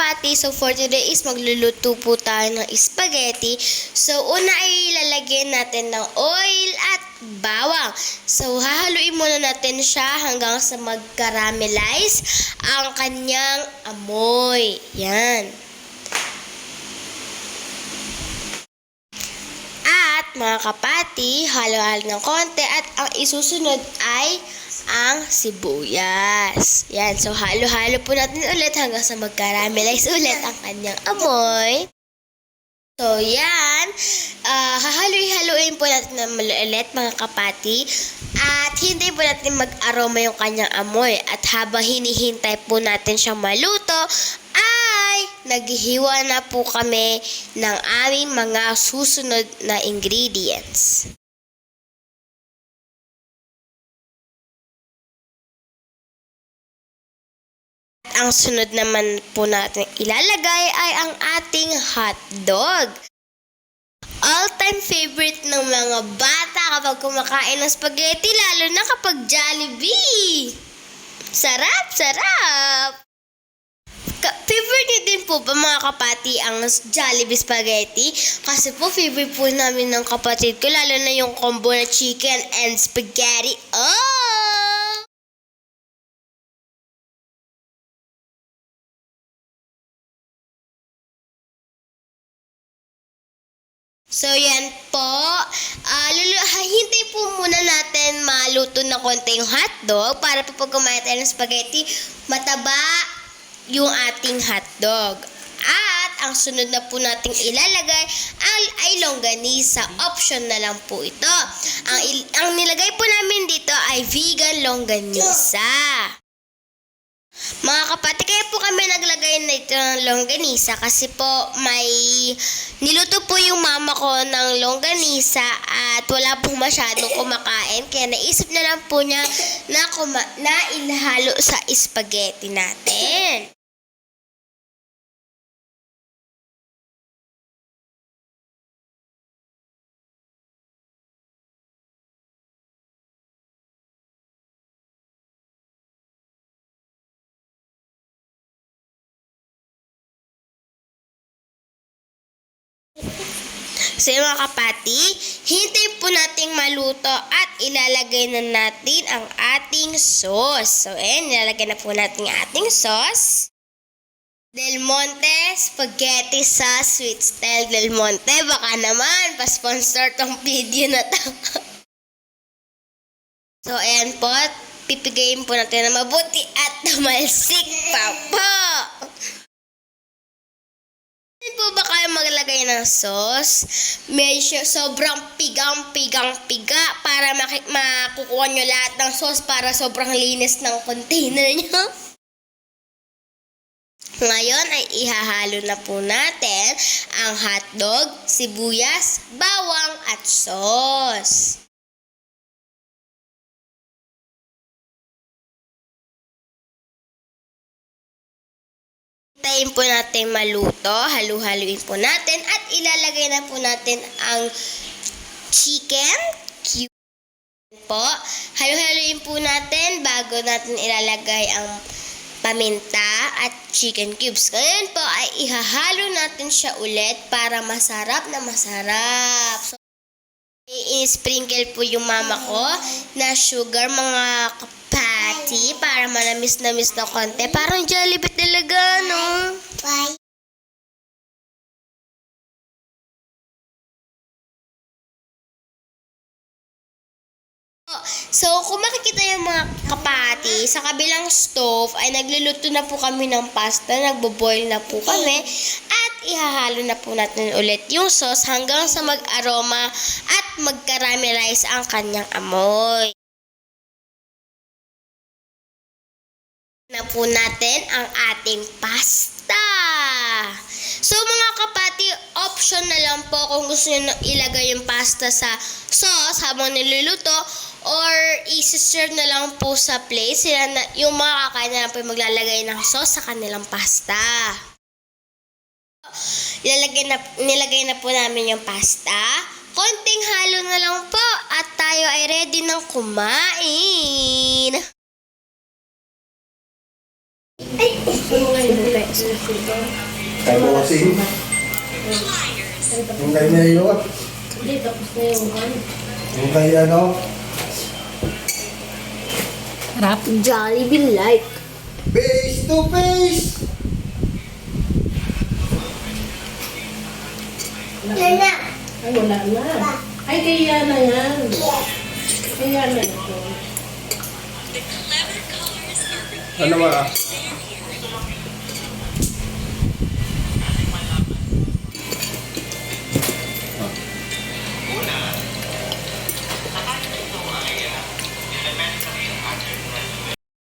kapati, so for today is magluluto po tayo ng spaghetti. So una ay lalagyan natin ng oil at bawang. So hahaluin muna natin siya hanggang sa mag-caramelize ang kanyang amoy. Yan. At mga kapati, halo-halo ng konti at ang isusunod ay ang sibuyas. Yan. So, halo-halo po natin ulit hanggang sa mag-caramelize ulit ang kanyang amoy. So, yan. Hahaluin po natin na ulit mga kapati. At hintayin po natin mag-aroma yung kanyang amoy. At habang hinihintay po natin siyang maluto, ay naghihiwa na po kami ng aming mga susunod na ingredients. Ang sunod naman po natin ilalagay ay ang ating hotdog. All-time favorite ng mga bata kapag kumakain ng spaghetti, lalo na kapag Jollibee. Sarap, sarap! Favorite niyo din po ba mga kapati ang Jollibee spaghetti? Kasi po favorite po namin ng kapatid ko, lalo na yung combo na chicken and spaghetti. Oh! So, yan po. Hintay po muna natin maluto na konti yung hotdog para po pag kumain tayo ng spaghetti, mataba yung ating hotdog. At ang sunod na po nating ilalagay ay longganisa. Option na lang po ito. Ang nilagay po namin dito ay vegan longganisa. Mga kapatid, kaya po kami naglagay na ito ng longganisa kasi po may niluto po yung mama ko ng longganisa at wala pong masyadong kumakain. Kaya naisip na lang po niya na ilahalo sa spaghetti natin. So mga kapati, hintayin po nating maluto at ilalagay na natin ang ating sauce. So nilalagay na po natin ang ating sauce. Del Monte Spaghetti sa Sweet Style Del Monte. Baka naman, pa-sponsor tong video na to. So ayan po, pipigayin po natin na mabuti at tumalsik pa po. Hindi po ba kayo maglagay ng sauce? Medyo sobrang pigang-piga para makukuha nyo lahat ng sauce para sobrang linis ng container nyo. Ngayon ay ihahalo na po natin ang hotdog, sibuyas, bawang at sauce. Hintayin po natin maluto, halu-haluin po natin at ilalagay na po natin ang chicken cube po. Halu-haluin po natin bago natin ilalagay ang paminta at chicken cubes. Ngayon po ay ihahalo natin siya ulit para masarap na masarap. So, i-sprinkle po yung mama ko na sugar mga kapati para manamis-namis na konti. Parang Jollibee talaga, no? Bye. So, kung makikita yung mga kapati, sa kabilang stove ay nagluluto na po kami ng pasta, nagbo-boil na po kami, at ihahalo na po natin ulit yung sauce hanggang sa mag-aroma at mag-caramelize ang kanyang amoy. Na po natin ang ating pasta. So mga kapati, option na lang po kung gusto nyo ilagay yung pasta sa sauce habang niluluto or i-serve na lang po sa plate. Yung mga kakain na lang po maglalagay ng sauce sa kanilang pasta. Nilagay na po namin yung pasta. Konting halo na lang po at tayo ay ready ng kumain. Kaya mo kasi. Yung kay Mayo. Hindi, tapos na yung ano. Yung kay ano. Harap. Jollibee like. Face to face! Ay, wala na. Ay, kaya na yan. Kaya na ito. Ano ba?